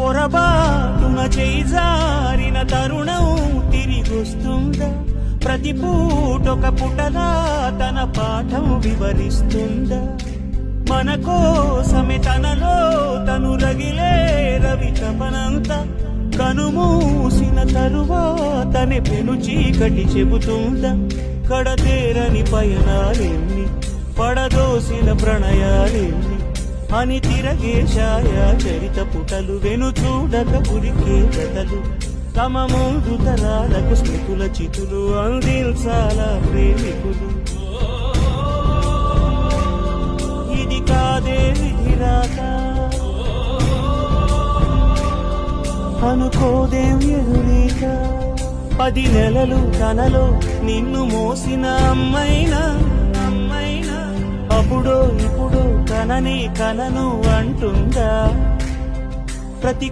పొరబాటున చేజారిన తరుణం తిరిగొస్తుందా? ప్రతి పూటొక పుటలా తన పాఠం వివరిస్తుందా? మన కోసమే తనలో తను రగిలే రవి తపనంతా కనుమూసిన తరువాతనే పెను చీకటి చెబుతుందా? కడతేరని పయనాలెన్ని, పడదోసిన ప్రణయాలెన్ని అని తిరగే ఛాయా చరిత పుటలు, వెను చూడక పురికే కథలు, తమ ముందు తరాలకు స్మృతుల చితులు అందించాలా ప్రేమికులు. ఇది కాదే విధిరాత, అనుకోదేం ఎదురీక. 10 నెలలు తనలో నిన్ను మోసిన అమ్మైనా అప్పుడో ఇప్పుడో కనని కనను అంటుందా? ప్రతి